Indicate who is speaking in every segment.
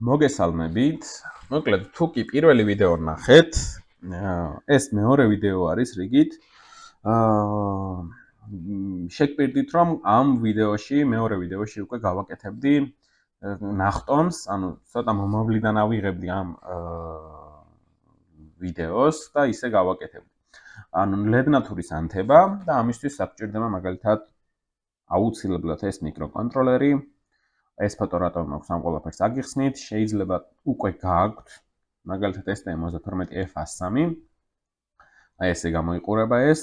Speaker 1: მოგესალმებით. მოკლედ, თუ კი პირველი ვიდეო ნახეთ, ეს მეორე ვიდეო არის რიგით. შეგპირდით, რომ ამ ვიდეოში, მეორე ვიდეოში უკვე გავაკეთებდი ნახტომს, ანუ ცოტა მომავლიდან ავიღებდი ამ ვიდეოს და ისე გავაკეთებდი. ანუ ლედნათურის ანთება და ამისთვის საჭირდება მაგალითად აუცილებლად ეს მიკროკონტროლერი. ეს ფოტორატომი მაქვს ამ ყველაფერს აგიხსნით, შეიძლება უკვე გააქვთ, მაგალითად ეს TM32F103. აი ესე გამოიყურება ეს.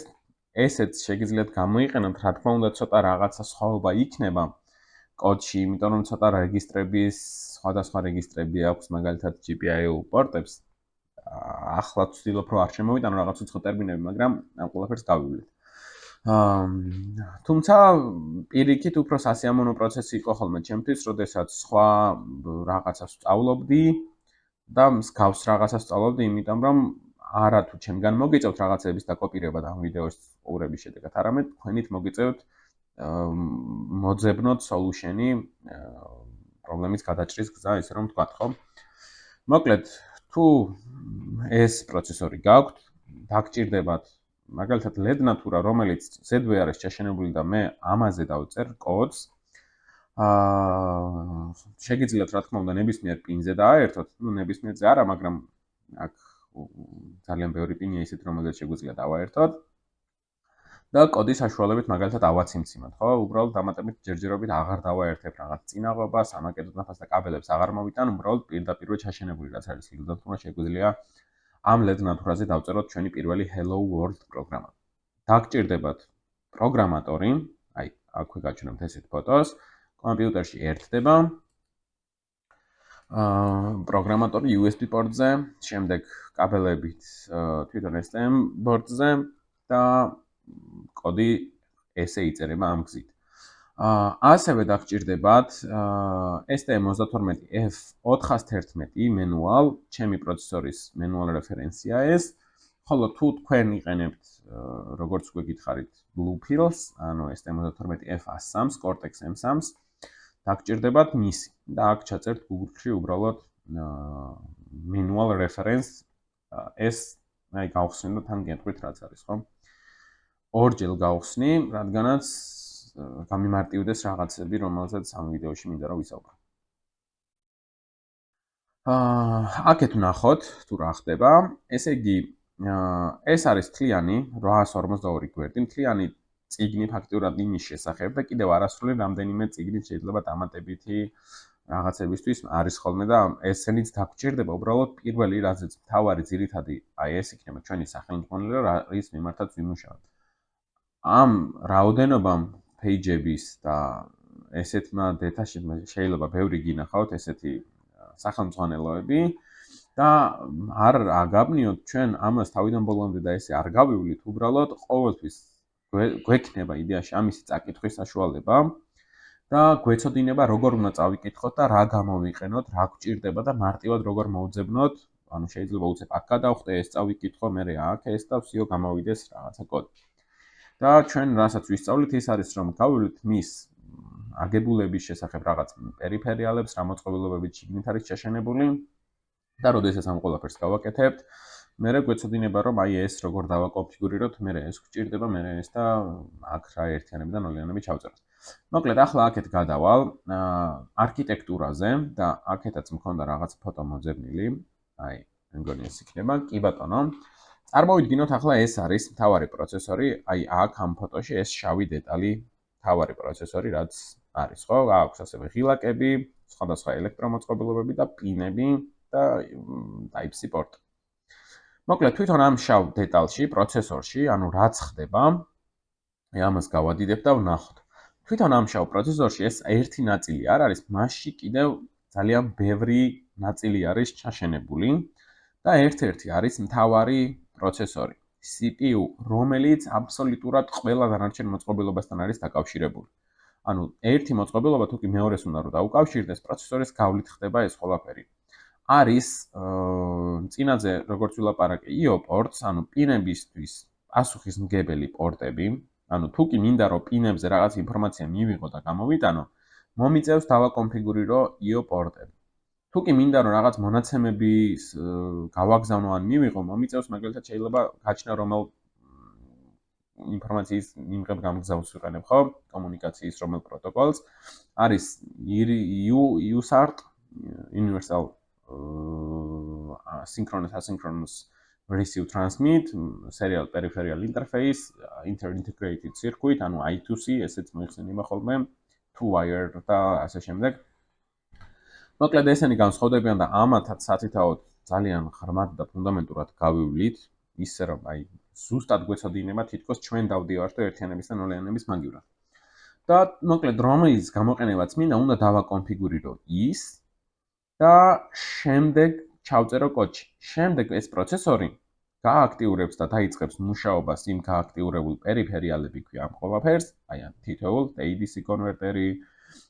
Speaker 1: ესეც შეგიძლიათ გამოიყენოთ, რა თქმა უნდა, ცოტა რაღაცა სხვაობა იქნება კოდში, იმიტომ რომ ცოტა რეგისტრების, სხვადასხვა რეგისტრები აქვს, მაგალითად GPIO პორტებს. ახლა ვცდილობ რომ არ შემოვიტანო რაღაც უცხო ტერმინები, მაგრამ ამ ყველაფერს გავივლეთ. თუმცა პირიქით უფრო სასიამოვნო პროცესი იყო ხოლმე ჩემთვის, როდესაც სხვა რაღაცას ვსწავლობდი და მსგავს რაღაცას ვსწავლობდი, იმიტომ რომ არა თუ ჩემგან მოგიწევთ რაღაცების დაკოპირება და ამ ვიდეოს ყურების შედეგად, არამედ თქვენით მოგიწევთ მოძებნოთ solution-ი პრობლემის გადაჭრის გზა, ისე რომ ვთქვათ, ხო? მოკლედ, თუ ეს პროცესორი გაქვთ, დაგჭირდებათ მაგალითად ლედნათურა, რომელიც ზედვე არის ჩაშენებული და მე ამაზე დავწერ კოდს. შეგიძლიათ რა თქმა უნდა ნებისმიერ პინზე დააერთოთ, ну ნებისმიერზე არა, მაგრამ აქ ძალიან ბევრი პინია ისეთ, რომელზეც შეგვიძლია დავაერთოთ. და კოდის საშუალებით მაგალითად ავაციმციმოთ, ხო? უბრალოდ დამატებით ჯერჯერობით აღარ დავაერთებ რაღაც წინაღობას, ამაკეთოთ ნახას და კაბელებს აღარ მოვიტან, უბრალოდ პირდაპირ ჩაშენებული რაც არის ლედნათურა შეგვიძლია ამ ლედნათურაზე დავწეროთ ჩვენი პირველი Hello World პროგრამა. დაგჭირდებათ პროგრამატორი, აი, აქვე გაჩვენებთ ესეთ ფოტოს, კომპიუტერში ერთდება. პროგრამატორი USB პორტზე, შემდეგ კაბელებით თვითონ STM ბორდზე და კოდი ესე იწერება ამ გზით. ასევე დაგჭირდებათ STM32F411 მენუალ, ჩემი პროცესორის მენუალ რეფერენსია ეს. ხოლო თუ თქვენ იყენებთ, როგორც უკვე გითხარით, Bluefields, ანუ STM32F103, Cortex M3, დაგჭირდებათ მისი და აქ ჩაწერთ Google-ში უბრალოდ manual reference ეს აი გავხსნი და თან გეტყვით რაც არის, ხო? ორჯერ გავხსნი, რადგანაც გამიმარტივდეს რაღაცები, რომელზეც ამ ვიდეოში მინდა რომ ვისაუბრო. აქეთ ვნახოთ თუ რა ხდება. ესე იგი, ეს არის თლიანი 852 გვერდი, თლიანი წიგნი ფაქტურად იმის შესახებ და კიდევ არასრული რამდენიმე წიგნით შეიძლება დამატებითი რაღაცებისთვის არის ხოლმე და ესენიც დაგჭირდება უბრალოდ პირველი რაზეც მთავარი ძირითადი აი ეს იქნება ჩვენი სახელმძღვანელო რის მიმართაც ვიმუშავებთ. ამ რაოდენობამ page-ების და ესეთმა data-sheet-მა შეიძლება ბევრი გინახავთ ესეთი სახელმძღვანელოები და არ აგაბნიოთ ჩვენ ამას თავიდან ბოლომდე და ესე არ გავივლით, უბრალოდ ყოველთვის გვექნება იდეაში ამისი წაკითხვის საშუალება და გვეცოდინება როგორ უნდა წავიკითხოთ და რა გამოვიყენოთ, რა გვჭირდება და მარტივად როგორ მოვძებნოთ, ანუ შეიძლება უცებ აქ გადავხტე, ეს წავიკითხო, მერე აქ ეს და всё გამოვიდეს რაღაცა კოდი. და ჩვენ რასაც ვისწავლით ის არის რომ გავივლით მის აგებულების შესახებ რაღაც პერიფერიალებს, რა მოწყობილობებით შიგნით არის ჩაშენებული და როდესაც ამ ყველაფერს გავაკეთებთ, მერე გვეცოდინება რომ აი ეს როგორ დავაკონფიგურიროთ, მერე ეს გვჭირდება, მერე ეს და აქ რა ერთიანები და ნოლიანები ჩავწეროთ. მოკლედ ახლა აქეთ გადავალ არქიტექტურაზე და აქეთაც მქონდა რაღაც ფოტო მოძებნილი, აი, მგონი ეს იქნება, კი ბატონო. წარმოვიდგინოთ ახლა ეს არის მთავარი პროცესორი, აი აქ ამ ფოტოში ეს შავი დეტალი მთავარი პროცესორი რაც არის, ხო? აქვს ასევე ღილაკები, სხვადასხვა ელექტრომოწყობილობები და პინები და Type-C პორტი. მოკლედ თვითონ ამ შავ დეტალში, პროცესორში, ანუ რაც ხდება, აი ამას გავადიდებ და ვნახოთ. თვითონ ამ შავ პროცესორში ეს ერთი ნაწილი არ არის, მასში კიდევ ძალიან ბევრი ნაწილი არის ჩაშენებული და ერთ-ერთი არის მთავარი პროცესორი, CPU, რომელიც აბსოლუტურად ყველა დანარჩენ მოწყობილობასთან არის დაკავშირებული. ანუ ერთი მოწყობილობა თუ კი მეორეს უნდა რომ დაუკავშირდეს, პროცესორის გავლით ხდება ეს ყველაფერი. არის წინაზე როგორც ვილაპარაკე IO პორტს, ანუ პინებისთვის პასუხისმგებელი პორტები, ანუ თუ კი მინდა რომ პინებზე რაღაც ინფორმაცია მივიღო და გამოვიტანო, მომიწევს დავაკონფიგურირო IO პორტები. თუ თუ კი მინდა რომ რაღაც მონაცემების გავაგზავნო ან მივიღო, მომიწევს მაგალითად შეიძლება გაჩნდა რომელ ინფორმაციის მიმღებ გამგზავრს ვიყენებ, ხო? კომუნიკაციის რომელ პროტოკოლს არის USART, Universal Synchronous Asynchronous Receive Transmit, Serial Peripheral Interface, Inter-Integrated Circuit, ანუ I2C, ესეც მოიხსენება ხოლმე, two-wire და ასე შემდეგ. მოკლედ ესენი განსხვავდებიან და ამათაც სათითაოდ ძალიან ღრმად და ფუნდამენტურად გავივლით, ისე რომ აი ზუსტად გვეცოდინება თითქოს ჩვენ დავდივართ ერთიანების და ნულიანების მაგივრად. და მოკლედ რომელიც გამოყენებაც მინდა, უნდა დავაკონფიგურირო ის და შემდეგ ჩავწერო კოდში. შემდეგ ეს პროცესორი გააქტიურებს და დაიწყებს მუშაობას იმ გააქტიურებულ პერიფერიალები ქვია ამ ყველაფერს, აი ამ თითოეულ ADC კონვერტერი,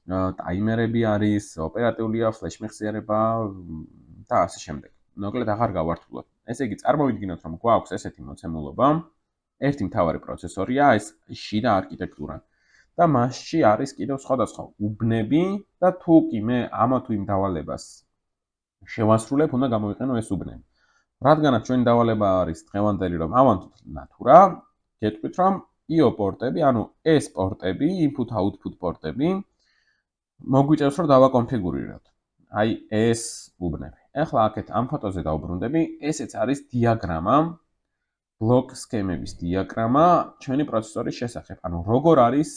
Speaker 1: ტაიმერები არის, ოპერატიულია, ფლეშ მეხსიერება და ასე შემდეგ. მოკლედ აღარ გავართულოთ. ესე იგი, წარმოვიდგინოთ, რომ გვაქვს ესეთი მოცემულობა, ერთი მთავარი პროცესორია, ეს შიდა არქიტექტურა. და მასში არის კიდევ სხვადასხვა უბნები და თუ კი მე ამა თუ იმ დავალებას შევასრულებ, უნდა გამოვიყენო ეს უბნები. რადგანაც ჩვენი დავალება არის დღევანდელი, რომ ავანთოთ ნატურა, გეტყვით, რომ IO პორტები, ანუ ეს პორტები, input-output პორტები, მოგვიწევს, რომ დავაკონფიგურიროთ. აი ეს უბნები. ახლა აქეთ ამ ფოტოზე დავბრუნდები, ესეც არის დიაგრამა, ბლოკ სქემების დიაგრამა ჩვენი პროცესორის შესახებ. ანუ როგორ არის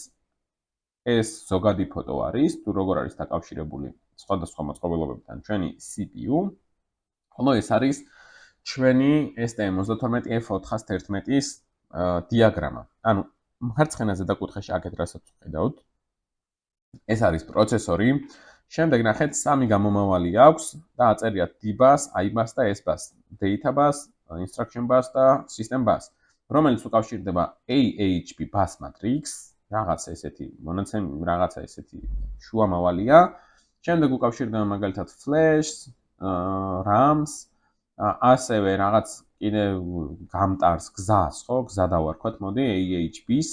Speaker 1: ეს ზოგადი ფოტო არის, თუ როგორ არის დაკავშირებული სხვადასხვა მოწყობილობებთან ჩვენი CPU, ხოლო ეს არის ჩვენი STM32F411-ის დიაგრამა. ანუ მარცხენა ზედაკუთხეში აქეთ რასაც ვხედავთ, ეს არის პროცესორი. შემდეგ ნახეთ, სამი გამომავალი აქვს და აწერიათ D-bus, I-bus და S-bus, data bus, instruction bus და system bus, რომელიც უკავშირდება AHB bus matrix, რაღაცა ესეთი მონაცემი, რაღაცა ესეთი შუამავალია. შემდეგ უკავშირდება მაგალითად flash, RAM-ს, ასევე რაღაც კიდე გამტარს გზას, ხო, გზა დავარქვათ, მოდი AHB-ს,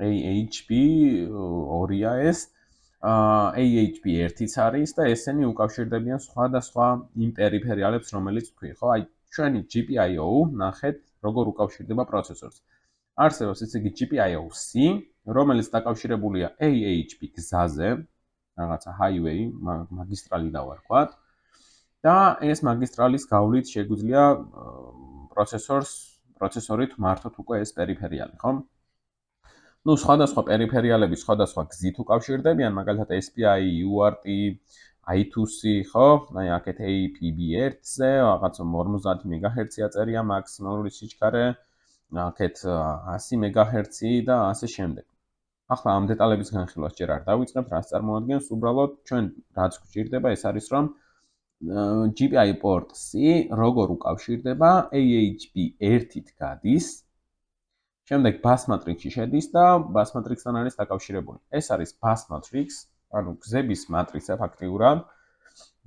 Speaker 1: AHB 2-ია ეს, AHB 1-იც არის და ესენი უკავშირდებიან სხვადასხვა იმ პერიფერიალებს, რომელიც თქვი, ხო? აი ჩვენი GPIO ნახეთ, როგორ უკავშირდება პროცესორს. არსებობს ესე იგი GPIO-C, რომელიც დაკავშირებულია AHB გზაზე, რაღაცა highway, მაგისტრალი დავარქვათ. და ეს მაგისტრალის გავლით შეგვიძლია პროცესორით მართოთ უკვე ეს პერიფერიალი, ხო? ნუ სხვადასხვა პერიფერიალები სხვადასხვა გზით უკავშირდებიან, მაგალითად SPI, UART, I2C, ხო? აი აქეთ APB1-ზე, რაღაც 50 MHz-ი აწერია მაქსიმალური სიჩქარე, აქეთ 100 MHz-ი და ასე შემდეგ. ახლა ამ დეტალების განხილვას ჯერ არ დავიწყებთ, რაც წარმოადგენს, უბრალოდ ჩვენ რაც გვჭირდება, ეს არის რომ GPIO port C როგორ უკავშირდება AHB 1-ით გადის, შემდეგ bus matrix-ში შედის და bus matrix-თან არის დაკავშირებული. ეს არის bus matrix, ანუ გზების მატრიცა ფაქტიურად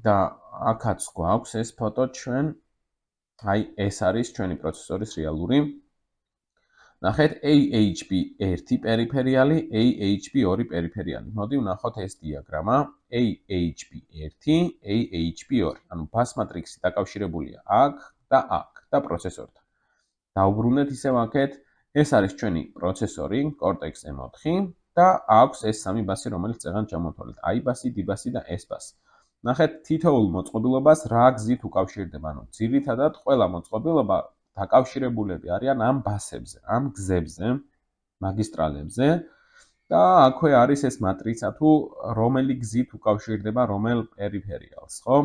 Speaker 1: და აქაც გვაქვს ეს ფოტო ჩვენ, აი ეს არის ჩვენი პროცესორის რეალური. ნახეთ AHB 1 პერიფერიალი, AHB 2 პერიფერიალი. მოდი ვნახოთ ეს დიაგრამა AHB 1, AHB 2. ანუ bus matrix-ი დაკავშირებულია აქ და აქ და პროცესორთან. დავბრუნდეთ ისევ აქეთ, ეს არის ჩვენი პროცესორი Cortex M4 და აქვს ეს სამი ბასი, რომელიც წეღან ჩამოთვალეთ. I-bus, D-bus და S-bus. ნახეთ თითოეულ მოწყობილობას რა გზით უკავშირდება, ანუ ძირითადად ყველა მოწყობილობა დაკავშირებულები არიან ამ ბასებზე, ამ გზებზე, მაგისტრალებზე და აქვე არის ეს მატრიცა თუ რომელი გზით უკავშირდება რომელ პერიფერიალს, ხო?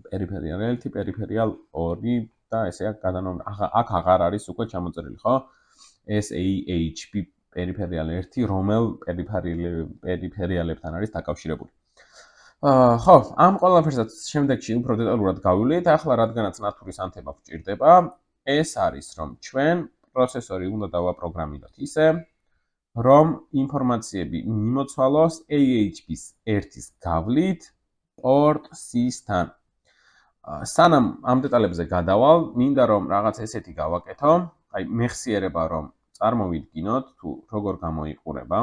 Speaker 1: პერიფერიალ 1, პერიფერიალ 2 და ესე აქ აქ აღარ არის უკვე ჩამოწერილი, ხო? ეს AHB პერიფერიალ 1 რომელ პერიფერიალებთან არის დაკავშირებული. ხო, ამ ყველაფერსაც შემდეგში უფრო დეტალურად გავივლით. ახლა რადგანაც ნატურის ანთება გვჭირდება, ეს არის რომ ჩვენ პროცესორი უნდა დავაპროგრამიროთ ისე, რომ ინფორმაციები მიმოცვალოს AHB-ს 1-ის გავლით port C-სთან. სანამ ამ დეტალებზე გადავალ, მინდა რომ რაღაც ესეთი გავაკეთო, აი მეხსიერება რომ წარმოვიდგინოთ თუ როგორ გამოიყურება.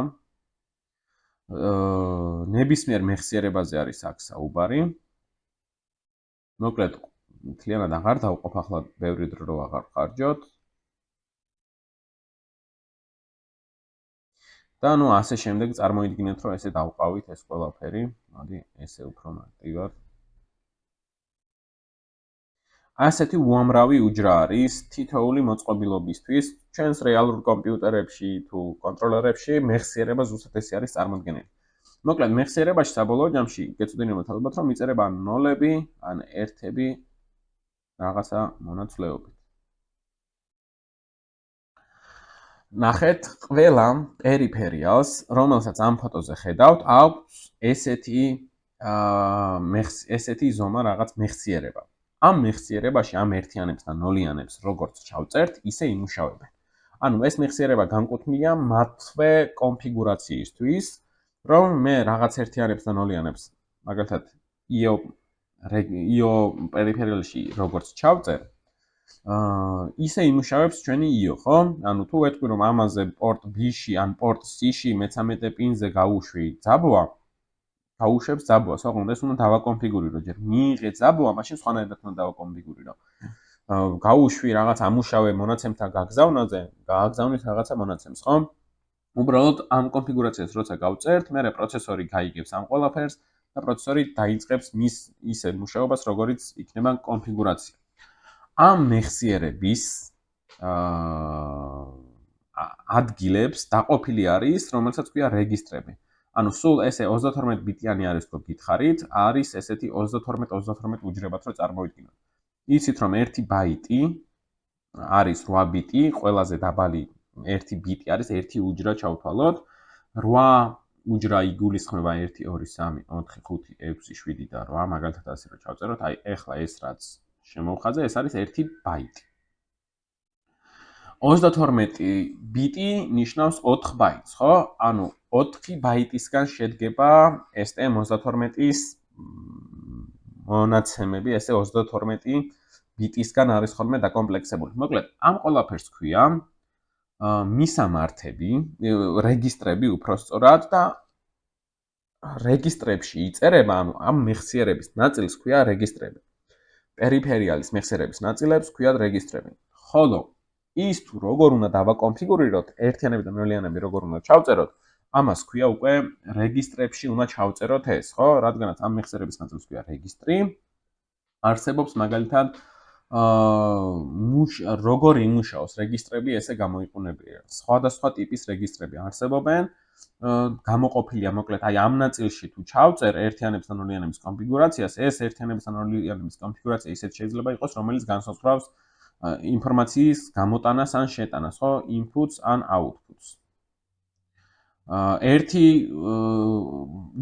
Speaker 1: ნებისმიერ მეხსიერებაზე არის აქ საუბარი. მოკლედ მთლიანად აღარ დავყოფ ახლა ბევრი დრო რო აღარ ხარჯოთ. და ნუ ასე შემდეგ წარმოიდგინეთ რომ ესე დავყავით ეს ყველაფერი. მოდი ესე უფრო მარტივად. ასეთი უამრავი უჯრა არის თითოეული მოწყობილობისთვის ჩვენს რეალურ კომპიუტერებში თუ კონტროლერებში მეხსიერება ზუსტად ესე არის წარმოქმნილი. მოკლედ მეხსიერებაში საბოლოო ჯამში გეცოდინებათ ალბათ რომ იწერება ნოლები ან ერთები რაღაცა მონაცვლეობით. ნახეთ ყველა პერიფერიალს, რომელსაც ამ ფოტოზე ხედავთ, აქვს ესეთი ზომა რაღაც მეხსიერება. ამ მეხსიერებაში ამ ერთიანებს და ნოლიანებს როგორც ჩავწერთ, ისე იმუშავებენ. ანუ ეს მეხსიერება განკუთვნილია მათვე კონფიგურაციისთვის, რომ მე რაღაც ერთიანებს და ნოლიანებს, მაგალითად, io პერიფერიალში როგორც ჩავწერ, ისე იმუშავებს ჩვენი io, ხო? ანუ თუ ვეთქვი რომ ამაზე პორტ B-ში ან პორტ C-ში მე-13 პინზე გავუშვი ძაბვა, გაუშვებს ძაბვას, ოღონდ ეს უნდა დავაკონფიგურირო, ჯერ მიიღე ძაბვა, მაშინ სხვანაირად უნდა დავაკონფიგურირო. გაუშვი რაღაც ამუშავე მონაცემთა გაგზავნაზე, გააგზავნის რაღაცა მონაცემს, ხო? უბრალოდ ამ კონფიგურაციას როცა გავწერთ, მე პროცესორი გაიგებს ამ ყველაფერს და პროცესორი დაიწყებს მის ისე მუშაობას, როგორიც იქნება კონფიგურაცია. ამ მეხსიერების ადგილებს დაყოფილი არის, რომელსაც ქვია რეგისტრები. ანუ სულ ესე 32 ბიტიანი არის თუ გითხარით, არის ესეთი 32 უჯრებად რო წარმოვიდგინოთ. იცით რომ 1 ბაიტი არის 8 ბიტი, ყველაზე დაბალი 1 ბიტი არის 1 უჯრა ჩავთვალოთ. 8 უჯრა იგულისხმება 1 2 3 4 5 6 7 და 8, მაგალითად ასე რომ ჩავწეროთ, აი ეხლა ეს რაც შემოვხაზე, ეს არის 1 ბაიტი. 32 ბიტი ნიშნავს 4 ბაიტს, ხო? ანუ 4 ბაიტისგან შედგება STM32-ის მონაცემები, ესე 32 ბიტისგან არის ხოლმე დაკომპლექსებული. მოკლედ, ამ ყველაფერს ქვია მისამართები, რეგისტრები უпростоრად და რეგისტრებში იწერება, ანუ ამ მეხსიერების ნაწილს ქვია რეგისტრები. პერიფერიალის მეხსიერების ნაწილებს ქვიათ რეგისტრები. ხოლო ის თუ როგორ უნდა დავაკონფიგურიროთ, ერთიანები და ნოლიანები როგორ უნდა ჩავწეროთ, ამას ქვია უკვე რეგისტრებში უნდა ჩავწეროთ ეს, ხო? რადგანაც ამ მეხსიერების ნაწილს ქვია რეგისტრი, არსებობს მაგალითად როგორ იმუშაოს რეგისტრები, ესე გამოიყურებიან. სხვადასხვა ტიპის რეგისტრები არსებობენ, გამოყოფილია მოკლედ აი ამ ნაწილში თუ ჩავწერ ერთიანების და ნოლიანების კონფიგურაციას, ეს ერთიანების და ნოლიანების კონფიგურაცია ისეთ შეიძლება იყოს, რომელიც განსაზღვრავს ინფორმაციის გამოტანას ან შეტანას, ხო? Inputs ან outputs. ერთი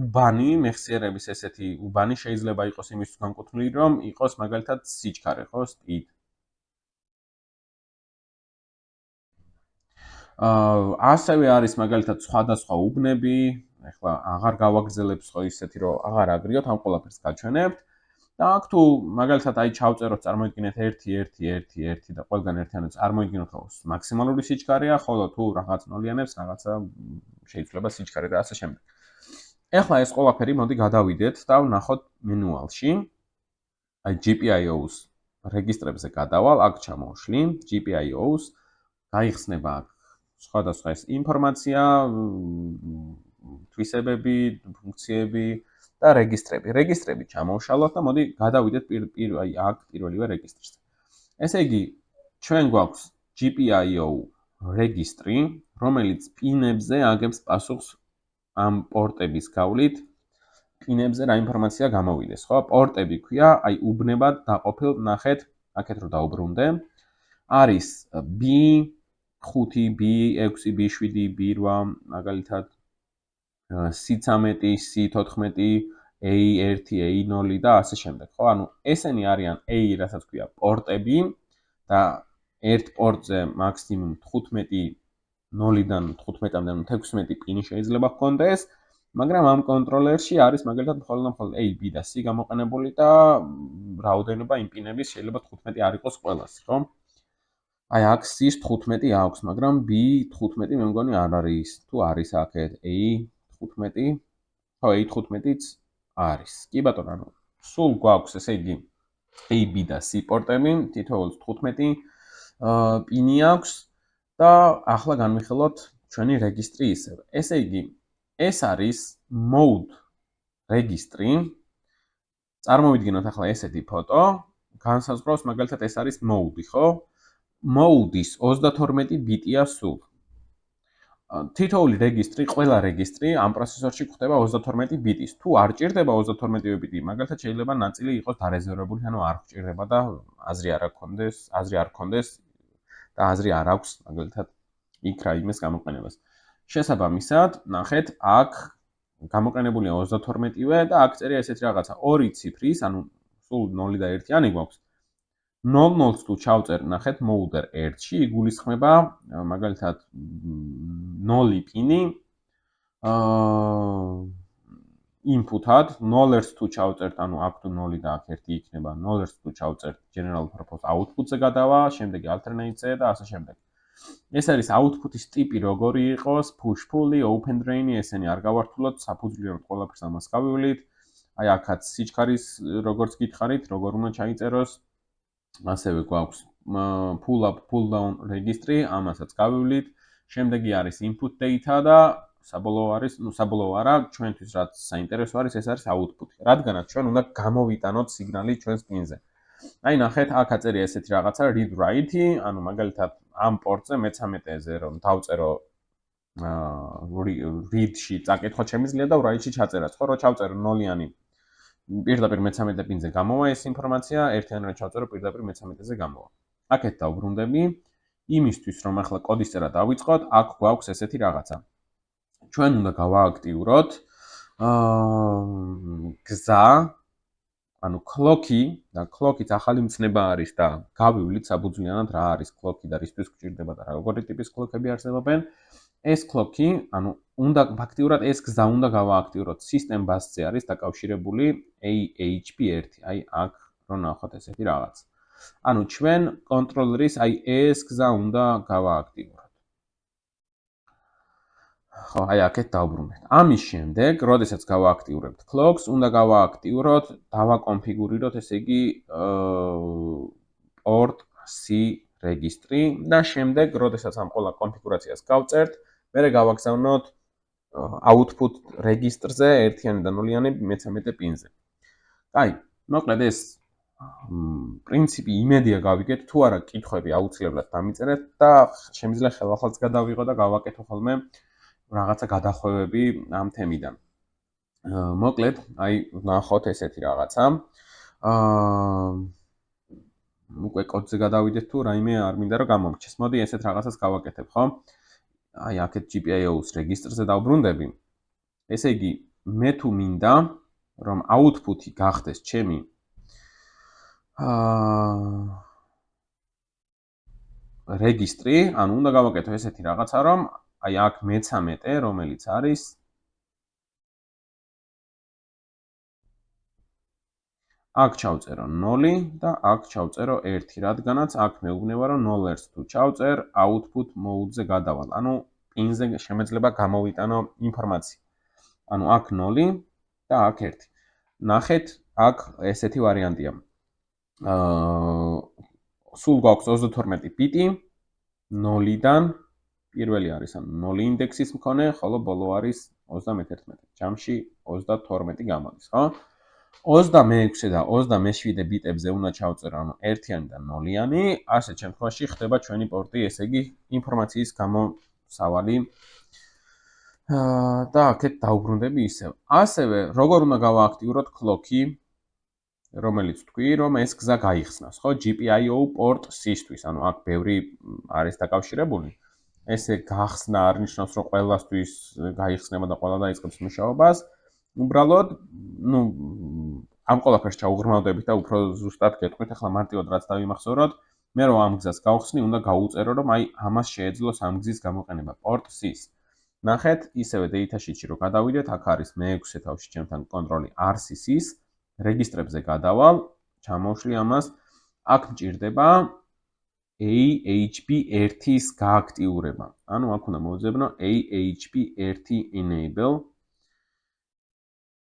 Speaker 1: უბანი მეხსიერების ესეთი უბანი შეიძლება იყოს იმისთვის განკუთვნილი, რომ იყოს მაგალითად სიჩქარე, ხო, speed. ასევე არის მაგალითად სხვადასხვა უბნები, ეხლა აღარ გავაგრძელებს ხო ისეთი, რომ აღარ აგრიოთ, ამ ყველაფერს გაჩვენებთ. და აქ თუ მაგალითად აი ჩავწეროთ, წარმოიდგინეთ 1 1 1 1 და ყველგან ერთიანად წარმოიდგინოთ, რომ მაქსიმალური სიჩქარეა, ხოლო თუ რაღაც ნოლიანებს რაღაცა შეიძლება სიჩქარე და ასე შემდეგ. ეხლა ეს ყველაფერი მოდი გადავიდეთ და ვნახოთ მენუალში. აი GPIO-ს რეგისტრებზე გადავალ, აქ ჩამოვშლი GPIO-ს, გაიხსნება აქ სხვადასხვა ეს ინფორმაცია, თვისებები, ფუნქციები და რეგისტრები. რეგისტრები ჩამოვშალოთ და მოდი გადავიდეთ აი აქ პირველივე რეგისტრზე. ესე იგი, ჩვენ გვაქვს GPIO რეგისტრი, რომელიც პინებზე აგებს პასუხს ამ პორტების გავლით, პინებზე რა ინფორმაცია გამოვიდეს, ხო? პორტები ქვია, აი უბნებად დაყოფილ, ნახეთ, აქეთ რო დაუბრუნდე. არის B5, B6, B7, B8, მაგალითად C13, C14, A1, A0 და ასე შემდეგ, ხო? ანუ ესენი არიან A, რასაც ქვია პორტები და ერთ პორტზე მაქსიმუმ 15 0-დან 15-მდე 16 პინი შეიძლება ჰქონდეს, მაგრამ ამ კონტროლერში არის მაგალითად მხოლოდ A, B და C გამოყენებული და რაოდენობა იმ პინების შეიძლება 15 არ იყოს ყველას, ხო? აი აქ C-ს 15 აქვს, მაგრამ B15 მე მგონი არ არის, თუ არის აქეთ A15, ხო A15-იც არის. კი ბატონო, ანუ სულ გვაქვს, ესე იგი A, B და C პორტები, თითოეულს 15 პინი აქვს და ახლა განვიხილოთ ჩვენი რეგისტრი ისევ. ესე იგი, ეს არის mode რეგისტრი. წარმოვიდგინოთ ახლა ესეთი ფოტო, განსაზღვრავს მაგალითად ეს არის mode, ხო? mode-ის 32 ბიტია სულ. თითოეული რეგისტრი, ყველა რეგისტრი ამ პროცესორში გვხვდება 32 ბიტის. თუ არ ჭირდება 32 ბიტი, მაგალითად შეიძლება ნაწილი იყოს დარეზერვებული, ანუ არ გვჭირდება და აზრი არ გქონდეს და აზრი არ აქვს მაგალითად იქ რაიმეს გამოყენებას. შესაბამისად, ნახეთ, აქ გამოყენებულია 32-ვე და აქ წერია ესეთი რაღაცა, 2 ციფრის, ანუ სულ 0 და 1-იანი გვაქვს. 0-0-ს თუ ჩავწერ, ნახეთ, mode 1-ში იგულისხმება მაგალითად 0 პინი input-ად, 0-ს თუ ჩავწერთ, ანუ აქ თუ 0 და აქ 1 იქნება, 0-ს თუ ჩავწერთ general purpose output-ზე გადავა, შემდეგი alternate-ზე და ასე შემდეგ. ეს არის output-ის ტიპი, როგორი იყოს, push-pull-ი, open drain-ი, ესენი არ გავართულოთ, საფუძვლიანად ყველაფერს ამას გავივლით. აი აქაც სიჩქარის როგორც გითხარით, როგორ უნდა ჩაიწეროს. ასევე გვაქვს pull up, pull down რეგისტრი, ამასაც გავივლით. შემდეგი არის input data და საბოლოო არის, საბოლოო არა, ჩვენთვის რაც საინტერესო არის, ეს არის output-ი. რადგანაც ჩვენ უნდა გამოვიტანოთ სიგნალი ჩვენს პინზე. აი ნახეთ, აქ აწერია ესეთი რაღაცა read write-ი, ანუ მაგალითად ამ პორტზე მე-13-ზე რომ დავწერო read-ში წაკითხვა შემიძლია და write-ში ჩაწერაც, ხო, რომ ჩავწერო 0-იანი პირდაპირ მე-13 პინზე გამოვა ეს ინფორმაცია, 1-იანი რომ ჩავწერო პირდაპირ მე-13-ზე გამოვა. აქეთ დავბრუნდები, იმისთვის რომ ახლა კოდის წერა დავიწყოთ, აქ გვაქვს ესეთი რაღაცა. ჩვენ უნდა გავააქტიუროთ გზა, ანუ clock-ი და clock-იც ახალი მცნება არის და გავივლით საბუძვლიანად რა არის clock-ი და რისთვის გვჭირდება და როგორი ტიპის clock-ები არსებობენ. ეს clock-ი, ანუ უნდა ფაქტიურად ეს გზა უნდა გავააქტიუროთ. system bus-ზე არის დაკავშირებული AHP1, აი აქ რო ნახოთ ესეთი რაღაც. ანუ ჩვენ კონტროლერის აი ეს გზა უნდა გავააქტიუროთ. ხო, აი აქეთ დავბრუნდეთ. ამის შემდეგ, როდესაც გავააქტიურებთ clocks, უნდა გავააქტიუროთ, დავაკონფიგურიროთ, ესე იგი, port C რეგისტრი და შემდეგ, როდესაც ამ ყველა კონფიგურაციას გავწერთ, მერე გავაგზავნოთ output რეგისტრზე 1-იანი და 0-იანი მე-13 პინზე. აი, მოკლედ ეს პრინციპი იმედია გავიგეთ, თუ არა კითხვები აუცილებლად დამიწერეთ და შემიძლია ხელახალს გადავიღო და გავაკეთო ხოლმე რაღაცა გადახვევები ამ თემიდან. მოკლედ, აი, ნახოთ ესეთი რაღაცა. უკვე კოდზე გადავიდეთ თუ რაიმე არ მინდა რომ გამომრჩეს. მოდი ესეთ რაღაცას გავაკეთებ, ხო? აი, აქეთ GPIO-ს რეგისტრზე დავბრუნდები. ესე იგი, მე თუ მინდა რომ output-ი გახდეს ჩემი რეგისტრი, ანუ უნდა გავაკეთო ესეთი რაღაცა, რომ აი აქ მე-13, რომელიც არის აქ ჩავწერო 0 და აქ ჩავწერო 1, რადგანაც აქ მეუბნება რომ 0-ს თუ ჩავწერ, output mode-ზე გადავალ. ანუ პინზე შემეძლება გამოვიტანო ინფორმაცია. ანუ აქ 0 და აქ 1. ნახეთ, აქ ესეთი ვარიანტია. სულ გვაქვს 32 ბიტი 0-დან პირველი არის ანუ 0 ინდექსის მქონე, ხოლო ბოლო არის 31. ჯამში 32 გამოდის, ხო? 26 და 27 ბიტებზე უნდა ჩავწერო, ანუ 1-იანი და 0-იანი, ასეთ შემთხვევაში ხდება ჩვენი პორტი, ესე იგი, ინფორმაციის გამოსავალი და აქეთ დავბრუნდები ისევ. ასევე, როგორ უნდა გავააქტიუროთ clock-ი, რომელიც თქვი, რომ ეს გზა გაიხსნას, ხო? GPIO port C-ისთვის, ანუ აქ ბევრი არის დაკავშირებული. ესე გახსნა არ ნიშნავს, რომ ყველასთვის გაიხსნება და ყველა დაიწყებს მუშაობას. უბრალოდ, ამ ყველაფერს ჩაუღრმავდებით და უფრო ზუსტად გეტყვით, ახლა მარტივად რაც დავიმახსოვროთ, მე რომ ამ გზას გავხსნი, უნდა გაუწერო, რომ აი ამას შეეძლოს ამ გზის გამოყენება port C-ს. ნახეთ, ისევე data sheet-ში რო გადავიდეთ, აქ არის მე-6 თავში ჩემთან კონტროლი RCC-ს, რეგისტრებზე გადავალ, ჩამოვშლი ამას, აქ მჭირდება AHP1-ის გააქტიურება. ანუ აქ უნდა მოვძებნო AHP1 enable.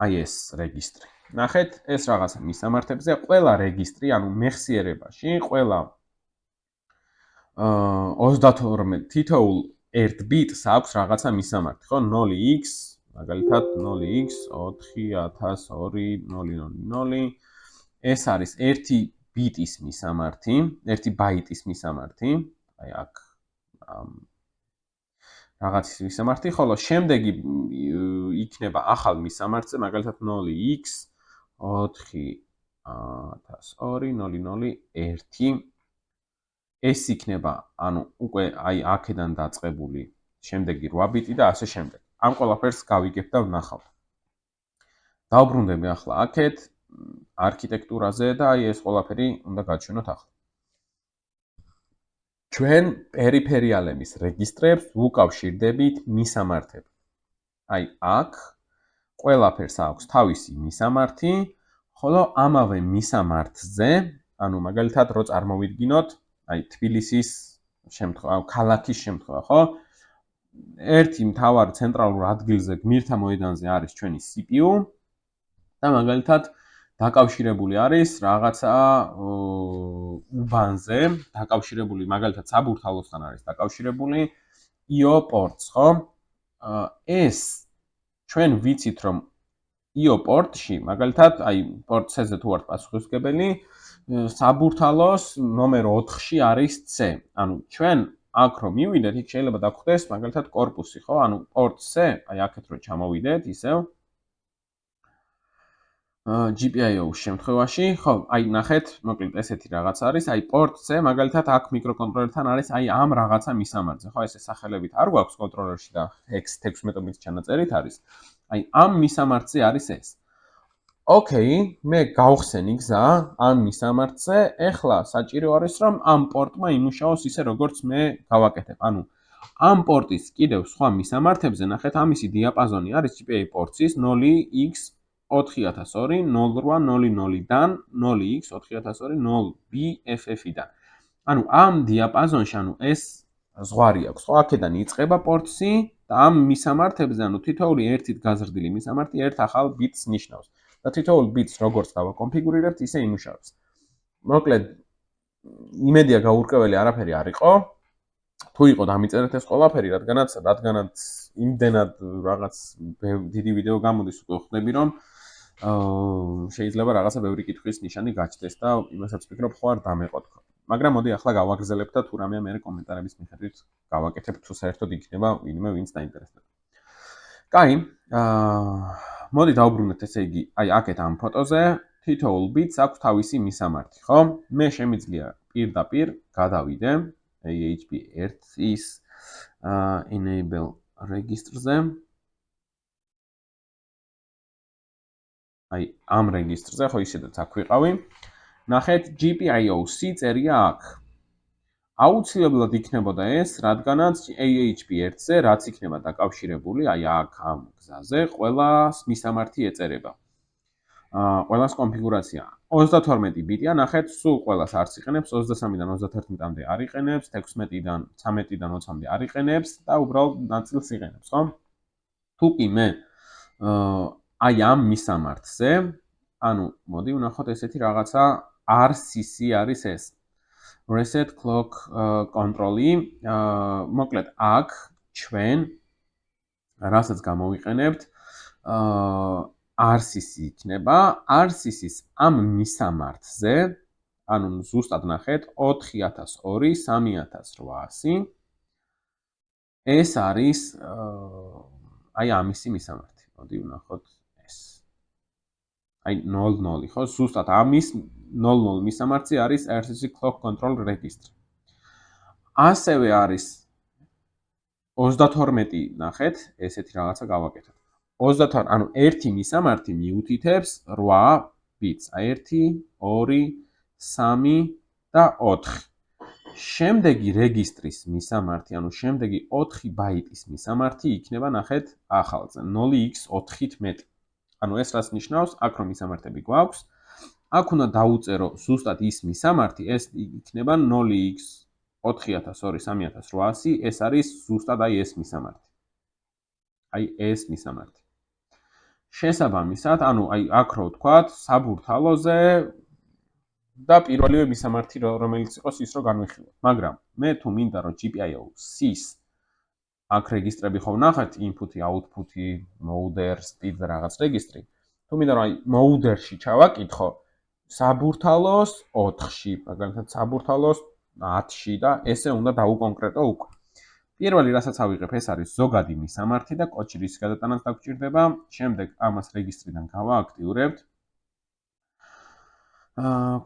Speaker 1: აი ეს რეგისტრი. ნახეთ ეს რაღაცა მისამართებზე ყველა რეგისტრი, ანუ მეხსიერებაში, ყველა 32 თითოეულ 1 ბიტს აქვს რაღაცა მისამართი, ხო? 0x, მაგალითად 0x 400200. ეს არის 1 ბიტის მისამართი, 1 ბაიტის მისამართი. აი აქ რაღაცის მისამართი, ხოლო შემდეგი იქნება ახალ მისამართზე, მაგალითად 0x 402001. ეს იქნება, ანუ უკვე აი აქედან დაწყებული შემდეგი 8 ბიტი და ასე შემდეგ. ამ ყველაფერს გავიგებ და ვნახავთ. დავბრუნდები ახლა აქეთ არქიტექტურაზე და აი ეს ყველაფერი უნდა გაჩვენოთ ახლა. ჩვენ პერიფერიალების რეგისტრებს ვუკავშირდებით მისამართები. აი აქ ყველაფერს აქვს თავისი მისამართი, ხოლო ამავე მისამართზე, ანუ მაგალითად რო წარმოვიდგინოთ, აი თბილისის შემთხვევა, ქალაქის შემთხვევა, ხო? ერთი მთავარ ცენტრალურ ადგილზე გმირთა მოედანზე არის ჩვენი CPU და მაგალითად დაკავშირებული არის რაღაცა უბანზე, დაკავშირებული მაგალითად საბურთალოსთან არის დაკავშირებული IO პორტს, ხო? ეს ჩვენ ვიცით რომ IO პორტში, მაგალითად, აი პორტ-C-ზე თუ ვართ პასუხისმგებელი, საბურთალოს ნომერ 4-ში არის C. ანუ ჩვენ აქ რომ მივიდეთ, იქ შეიძლება დაგხვდეს მაგალითად корпуსი, ხო? ანუ პორტ-C, აი აქეთ რო ჩამოვიდეთ, ისევ GPIO-ს შემთხვევაში, ხო, აი ნახეთ, მოკლედ ესეთი რაღაც არის, აი პორტ-C, მაგალითად აქ მიკროკონტროლერთან არის აი ამ რაღაცა მისამართზე, ხო, ესე სახელებით არ გვაქვს კონტროლერში და 16-ბიტის ჩანაწერით არის. აი ამ მისამართზე არის ეს. ოკეი, მე გავხსენი გზა ამ მისამართზე, ეხლა საჭირო არის რომ ამ პორტმა იმუშაოს ისე როგორც მე გავაკეთებ. ანუ ამ პორტის კიდევ სხვა მისამართებზე ნახეთ ამისი დიაპაზონი არის GPIO პორტის 0x 4002.0800-დან 0x 4002.0BFF-დან. ანუ ამ დიაპაზონში, ანუ ეს ზღვარი აქვს, ხო, აქედან იწყება პორტსი და ამ მისამართებზე, ანუ თითოეული ერთით გაზრდილი მისამართი ერთ ახალ ბიტს ნიშნავს. და თითოეულ ბიტს როგორც დავაკონფიგურირებთ, ისე იმუშავებს. მოკლედ, იმედია გაურკვეველი არაფერი არ იყო. თუ იყო დამიწერეთ ეს ყველაფერი, რადგანაც იმდენად რაღაც დიდი ვიდეო გამოდის უკვე ხვდები რომ შეიძლება რაღაცა ბევრი კითხვის ნიშანი გაჩნდეს და იმასაც ვფიქრობ ხო არ დამეყოთ. მაგრამ მოდი ახლა გავაგრძელებთ და თუ რამე მე კომენტარების მიხედვით გავაკეთებ თუ საერთოდ იქნება ვინმე ვინც დაინტერესდება. კაი, მოდი დავბრუნდეთ ესე იგი, აი აქეთ ამ ფოტოზე თითოეულ ბიტს აქვს თავისი მისამართი, ხო? მე შემიძლია პირდაპირ გადავიდე AHP1-ის enable register-ზე. აი ამ რეგისტრზე, ხო ისედაც აქ ვიყავი. ნახეთ GPIO-C წერია აქ. აუცილებლად იქნებოდა ეს, რადგანაც AHP1-ზე რაც იქნება დაკავშირებული, აი აქ ამ გზაზე, ყველას მისამართი ეწერება. ყველას კონფიგურაცია. 32 ბიტია, ნახეთ, სულ ყველას არც იყენებს, 23-დან 31-მდე არ იყენებს, 16-დან 13-დან 20-მდე არ იყენებს და უბრალოდ ნაწილს იყენებს, ხო? თუ კი მე აი ამ მისამართზე, ანუ მოდი ვნახოთ ესეთი რაღაცა RCC არის ეს. Reset Clock Control-ი, მოკლედ აქ ჩვენ რასაც გამოვიყენებთ, RCC იქნება, RCC-ს ამ მისამართზე, ანუ ზუსტად ნახეთ 4002-3800. ეს არის აი ამისი მისამართი. მოდი ვნახოთ ეს. აი 00, ხო, ზუსტად ამის 00 მისამართი არის RCC Clock Control Register. ასევე არის 32 ნახეთ, ესეთი რაღაცა გავაკეთეთ. 32, ანუ ერთი მისამართი მიუთითებს 8 ბიტს. აი 1, 2, 3 და 4. შემდეგი რეგისტრის მისამართი, ანუ შემდეგი 4 ბაიტის მისამართი იქნება ნახეთ ახალზე 0x 4-ით მეტი. ანუ ეს რას ნიშნავს? აქ რომ მისამართები გვაქვს, აქ უნდა დაუწერო ზუსტად ის მისამართი, ეს იქნება 0x 4002-3800, ეს არის ზუსტად აი ეს მისამართი. აი ეს მისამართი. შესაბამისად, ანუ აი აქ რო ვთქვათ, საბურთალოზე და პირველივე მისამართი რომელიც იყოს ის რო განვიხილოთ. მაგრამ მე თუ მინდა რომ GPIO-ს აქ რეგისტრები ხო ვნახეთ, input-ი, output-ი, mode, speed და რაღაც რეგისტრი. თუ მინდა რომ აი mode-ში ჩავაკითხო საბურთალოს 4-ში, მაგალითად საბურთალოს 10-ში და ესე უნდა დაუკონკრეტო უკვე. პირველი რასაც ავიღებ, ეს არის ზოგადი მისამართი და კოდში რის გადატანაც დაგჭირდება. შემდეგ ამას რეგისტრიდან გავააქტიურებთ.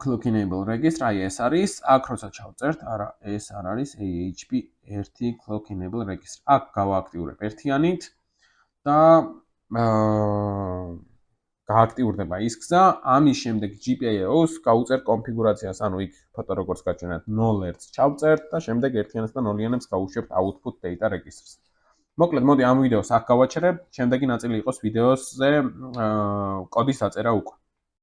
Speaker 1: clock enable register, აი ეს არის, აქ როცა ჩავწერთ, არა, ეს არ არის AHP 1 clock enable register. აქ გავააქტიურებ ერთიანით და გააქტიურდება ის გზა, ამის შემდეგ GPIO-ს გავუწერ კონფიგურაციას, ანუ იქ ფოტო როგორც გაჩვენეთ 0-1-ს ჩავწერთ და შემდეგ ერთიანებს და ნოლიანებს გავუშვებთ output data register-ს. მოკლედ, მოდი ამ ვიდეოს აქ გავაჩერებ, შემდეგი ნაწილი იყოს ვიდეოზე კოდის დაწერა უკვე.